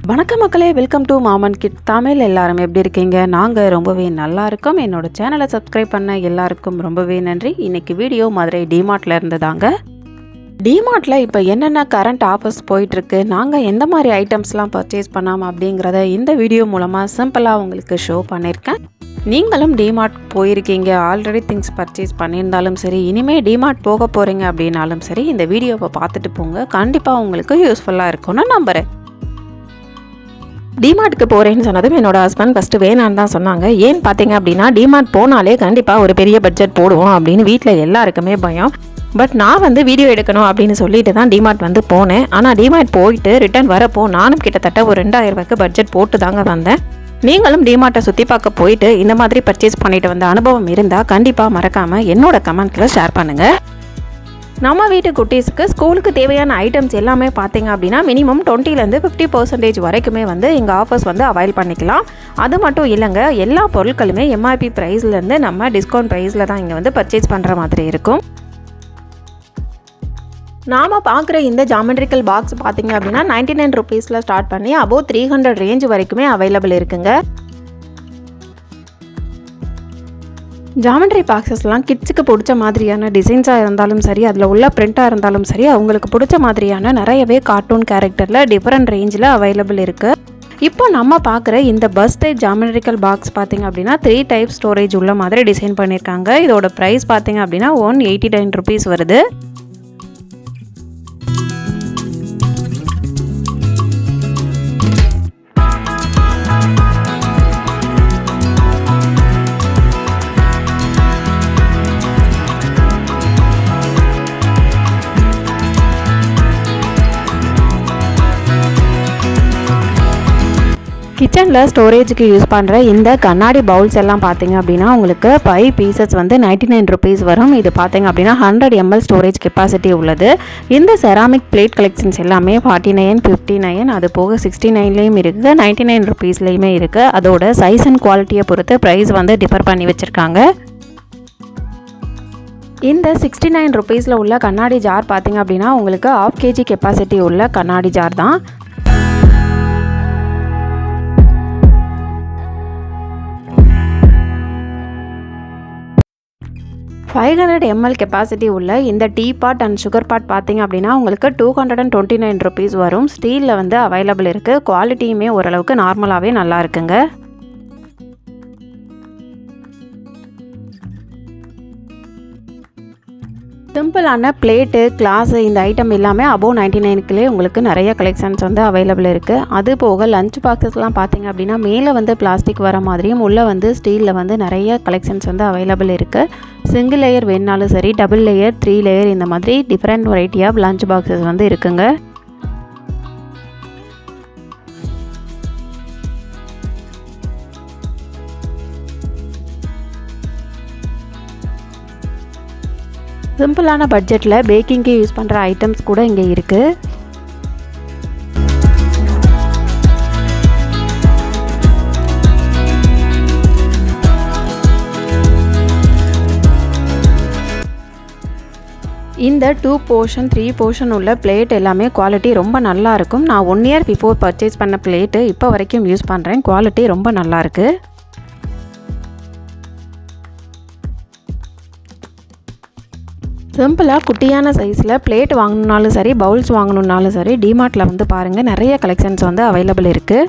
வணக்கம் மக்களே, welcome to மாமன் கிட் தமிழ். எல்லாரும் எப்படி இருக்கீங்க? நாங்கள் ரொம்பவே நல்லா இருக்கோம். என்னோட சேனலை சப்ஸ்கிரைப் பண்ண எல்லாருக்கும் ரொம்பவே நன்றி. இன்னைக்கு வீடியோ மதுரை டிமார்ட்டில் இருந்ததாங்க. டிமார்ட்டில் இப்போ என்னென்ன கரண்ட் ஆஃபர்ஸ் போயிட்டுருக்கு, நாங்கள் எந்த மாதிரி ஐட்டம்ஸ்லாம் பர்ச்சேஸ் பண்ணாமல் அப்படிங்கிறத இந்த வீடியோ மூலமாக சிம்பிளாக உங்களுக்கு ஷோ பண்ணியிருக்கேன். நீங்களும் டிமார்ட் போயிருக்கீங்க, ஆல்ரெடி திங்ஸ் பர்ச்சேஸ் பண்ணியிருந்தாலும் சரி, இனிமேல் டிமார்ட் போக போகிறீங்க அப்படின்னாலும் சரி, இந்த வீடியோவை பார்த்துட்டு போங்க. கண்டிப்பாக உங்களுக்கு யூஸ்ஃபுல்லாக இருக்கும்னு நம்புகிறேன். டிமார்ட்டுக்கு போகிறேன்னு சொன்னதும் என்னோட ஹஸ்பண்ட் ஃபஸ்ட்டு வேணான்னு தான் சொன்னாங்க. ஏன்னு பார்த்தீங்க அப்படின்னா, டிமார்ட் போனாலே கண்டிப்பாக ஒரு பெரிய பட்ஜெட் போடுவோம் அப்படின்னு வீட்டில் எல்லாருக்குமே பயம். பட் நான் வீடியோ எடுக்கணும் அப்படின்னு சொல்லிட்டு தான் டிமார்ட் போனேன். ஆனால் டிமார்ட் போயிட்டு ரிட்டர்ன் வரப்போ நானும் கிட்டத்தட்ட ஒரு 2000 ரூபாய்க்கு பட்ஜெட் போட்டு தாங்க வந்தேன். நீங்களும் டிமார்ட்டை சுற்றி பார்க்க போயிட்டு இந்த மாதிரி பர்ச்சேஸ் பண்ணிட்டு வந்த அனுபவம் இருந்தால் கண்டிப்பாக மறக்காமல் என்னோட கமெண்ட்டில் ஷேர் பண்ணுங்கள். நம்ம வீட்டு குட்டீஸுக்கு ஸ்கூலுக்கு தேவையான ஐட்டம்ஸ் எல்லாமே பார்த்தீங்க அப்படின்னா மினிமம் 20% 50% வரைக்குமே இங்கே ஆஃபர்ஸ் அவைல் பண்ணிக்கலாம். அது மட்டும் இல்லைங்க, எல்லா பொருட்களுமே எம்ஆர்பி ப்ரைஸ்லேருந்து நம்ம டிஸ்கவுண்ட் ப்ரைஸில் தான் இங்கே பர்ச்சேஸ் பண்ணுற மாதிரி இருக்கும். நாம் பார்க்குற இந்த ஜாமெட்ரிக்கல் பாக்ஸ் பார்த்தீங்க அப்படின்னா 99 ருபீஸில் ஸ்டார்ட் பண்ணி அபோவ் 300 ரேஞ்ச் வரைக்குமே அவைலபிள் இருக்குங்க. ஜாமெட்ரி பாக்ஸஸ்லாம் கிட்ஸுக்கு பிடிச்ச மாதிரியான டிசைன்ஸாக இருந்தாலும் சரி, அதில் உள்ள பிரிண்ட்டாக இருந்தாலும் சரி, அவங்களுக்கு பிடிச்ச மாதிரியான நிறையவே கார்ட்டூன் கேரக்டரில் டிஃப்ரெண்ட் ரேஞ்சில் அவைலபிள் இருக்குது. இப்போ நம்ம பார்க்குற இந்த பஸ் டைப் ஜாமெட்ரிக்கல் பாக்ஸ் பார்த்திங்க அப்படின்னா 3 டைப் ஸ்டோரேஜ் உள்ள மாதிரி டிசைன் பண்ணியிருக்காங்க. இதோட ப்ரைஸ் பார்த்திங்க அப்படின்னா 189 ருபீஸ் வருது. கிச்சனில் ஸ்டோரேஜுக்கு யூஸ் பண்ணுற இந்த கண்ணாடி பவுல்ஸ் எல்லாம் பார்த்தீங்க அப்படின்னா உங்களுக்கு 5 பீசஸ் 99 ருபீஸ் வரும். இது பார்த்தீங்க அப்படின்னா 100 ml ஸ்டோரேஜ் கெப்பாசிட்டி உள்ளது. இந்த செராமிக் பிளேட் கலெக்ஷன்ஸ் எல்லாமே 49, 59, அது போக 69லேயும் இருக்குது, 99 ருபீஸ்லேயுமே இருக்குது. அதோட சைஸ் அண்ட் குவாலிட்டியை பொறுத்து ப்ரைஸ் டிஃபர் பண்ணி வச்சுருக்காங்க. இந்த 69 ருபீஸில் உள்ள கண்ணாடி ஜார் பார்த்தீங்க அப்படின்னா உங்களுக்கு 1/2 kg கெப்பாசிட்டி உள்ள கண்ணாடி ஜார் தான். 500 ml கெப்பாசிட்டி உள்ள இந்த டீ பாட் அண்ட் சுகர் பாட் பார்த்தீங்க அப்படின்னா உங்களுக்கு 229 ருபீஸ் வரும். ஸ்டீலில் அவைலபிள் இருக்குது. குவாலிட்டியுமே ஓரளவுக்கு நார்மலாகவே நல்லா இருக்குங்க. சிம்பிளான பிளேட்டு, கிளாஸு, இந்த ஐட்டம் எல்லாமே அபோவ் 99க்குள்ளே உங்களுக்கு நிறைய கலெக்ஷன்ஸ் அவைலபிள் இருக்குது. அது போக லஞ்ச் பாக்ஸஸ்லாம் பார்த்தீங்க அப்படின்னா மேலே பிளாஸ்டிக் வர மாதிரியும் உள்ளே ஸ்டீலில் நிறைய கலெக்ஷன்ஸ் அவைலபிள் இருக்குது. சிங்கிள் லேயர் வேணுனாலும் சரி, டபுள் லேயர், 3 லேயர், இந்த மாதிரி different variety of lunch boxes இருக்குங்க. சிம்பிளான பட்ஜெட்டில் பேக்கிங்க்கு யூஸ் பண்ணுற ஐட்டம்ஸ் கூட இங்கே இருக்குது. இந்த 2 போர்ஷன் 3 போர்ஷன் உள்ள பிளேட் எல்லாமே குவாலிட்டி ரொம்ப நல்லா இருக்கும். நான் 1 இயர் பிஃபோர் பர்ச்சேஸ் பண்ண பிளேட்டு இப்போ வரைக்கும் யூஸ் பண்ணுறேன். குவாலிட்டி ரொம்ப நல்லா இருக்குது. சிம்பிளாக குட்டியான சைஸில் பிளேட் வாங்கணுன்னாலும் சரி, பவுல்ஸ் வாங்கணுன்னாலும் சரி, டிமார்ட்டில் பாருங்கள் நிறைய கலெக்ஷன்ஸ் அவைலபிள் இருக்குது.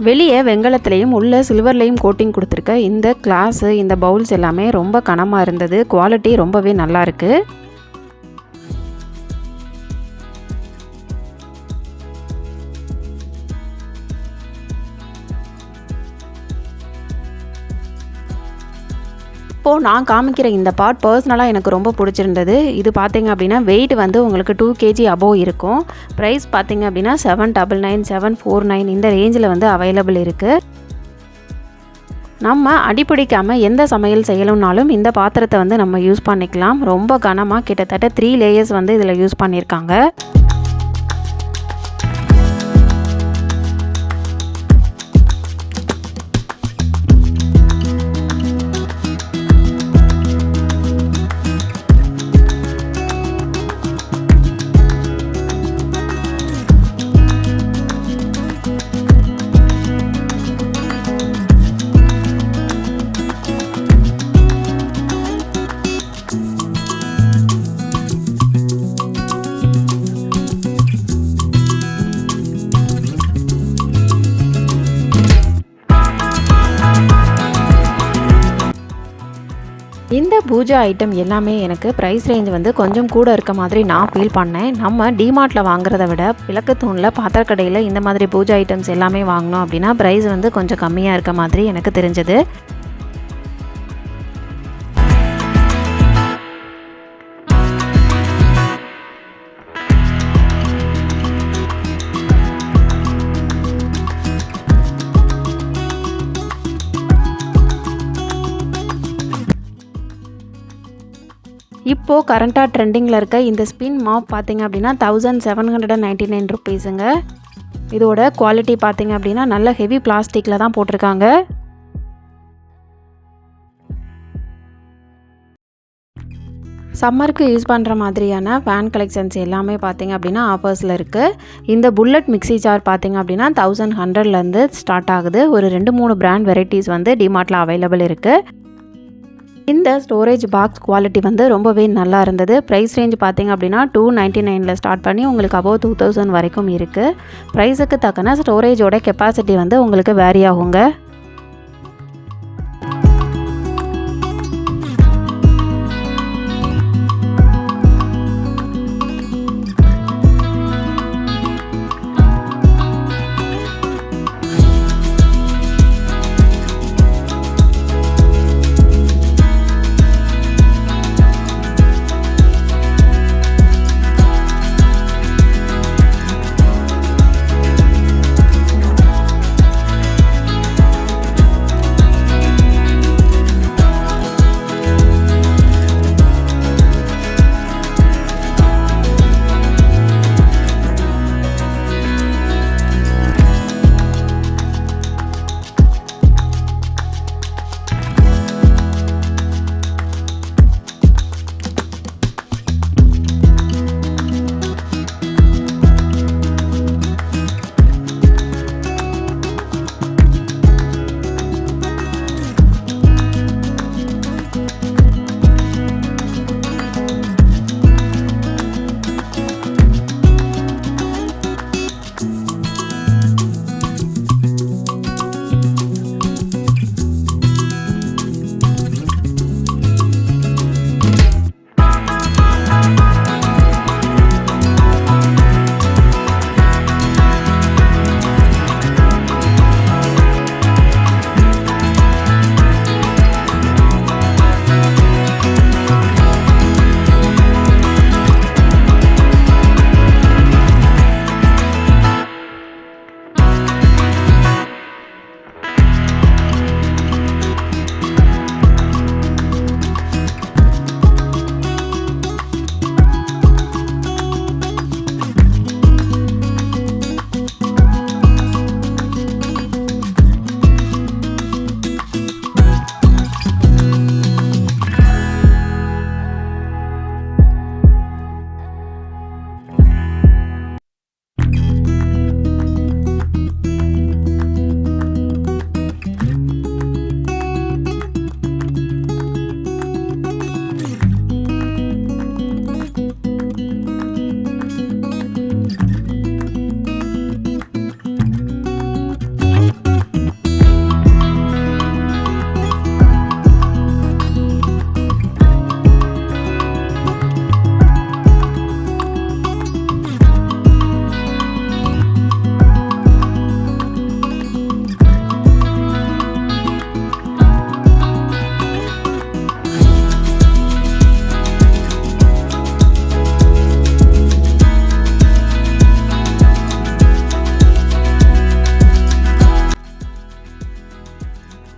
வெளியே வெங்கலத்துலேயும் உள்ள சில்வர்லேயும் கோட்டிங் கொடுத்துருக்க இந்த கிளாஸு இந்த பவுல்ஸ் எல்லாமே ரொம்ப கனமாக இருந்தது. குவாலிட்டி ரொம்பவே நல்லா இருக்குது. இப்போது நான் காமிக்கிற இந்த பாட் பர்சனலாக எனக்கு ரொம்ப பிடிச்சிருந்தது. இது பார்த்திங்க அப்படின்னா வெயிட் வந்து உங்களுக்கு 2 kg அபோவ் இருக்கும். ப்ரைஸ் பார்த்திங்க அப்படின்னா 799 749 இந்த ரேஞ்சில் வந்து அவைலபிள் இருக்குது. நம்ம அடிப்பிடிக்காமல் எந்த சமையல் செய்யணும்னாலும் இந்த பாத்திரத்தை வந்து நம்ம யூஸ் பண்ணிக்கலாம். ரொம்ப கனமாக கிட்டத்தட்ட 3 லேயர்ஸ் வந்து இதில் யூஸ் பண்ணியிருக்காங்க. இந்த பூஜா ஐட்டம் எல்லாமே எனக்கு ப்ரைஸ் ரேஞ்ச் வந்து கொஞ்சம் கூட இருக்க மாதிரி நான் ஃபீல் பண்ணேன். நம்ம டிமார்ட்டில் வாங்குறத விட விளக்குத்தூணில் பாத்திரக்கடையில் இந்த மாதிரி பூஜா ஐட்டம்ஸ் எல்லாமே வாங்கினோம் அப்படின்னா ப்ரைஸ் வந்து கொஞ்சம் கம்மியாக இருக்க மாதிரி எனக்கு தெரிஞ்சது. இப்போது கரண்ட்டாக ட்ரெண்டிங்கில் இருக்க இந்த ஸ்பின் மாப் பார்த்திங்க அப்படின்னா 1799 ருபீஸுங்க. இதோட குவாலிட்டி பார்த்திங்க அப்படின்னா நல்ல ஹெவி பிளாஸ்டிக்கில் தான் போட்டிருக்காங்க. சம்மருக்கு யூஸ் பண்ணுற மாதிரியான ஃபேன் கலெக்ஷன்ஸ் எல்லாமே பார்த்திங்க அப்படின்னா ஆஃபர்ஸில் இருக்குது. இந்த புல்லட் மிக்ஸி ஜார் பார்த்திங்க அப்படின்னா 1100லேருந்து ஸ்டார்ட் ஆகுது. ஒரு 2-3 பிராண்ட் வெரைட்டிஸ் வந்து டிமார்ட்டில் அவைலபிள் இருக்குது. இந்த ஸ்டோரேஜ் பாக்ஸ் குவாலிட்டி வந்து ரொம்பவே நல்லா இருந்தது. ப்ரைஸ் ரேஞ்ச் பார்த்திங்க அப்படின்னா 299 ஸ்டார்ட் பண்ணி உங்களுக்கு அபோவ் 2000 வரைக்கும் இருக்குது. ப்ரைஸுக்கு தக்கன ஸ்டோரேஜோட கெப்பாசிட்டி வந்து உங்களுக்கு வேரி ஆகுங்க.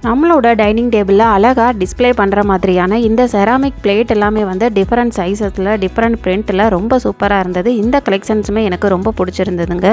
நம்மளோட டைனிங் டேபிளில் அழகாக டிஸ்ப்ளே பண்ணுற மாதிரியான இந்த செராமிக் பிளேட் எல்லாமே வந்து டிஃப்ரெண்ட் சைஸஸில் டிஃப்ரெண்ட் பிரிண்ட்டில் ரொம்ப சூப்பராக இருந்தது. இந்த கலெக்ஷன்ஸுமே எனக்கு ரொம்ப பிடிச்சிருந்ததுங்க.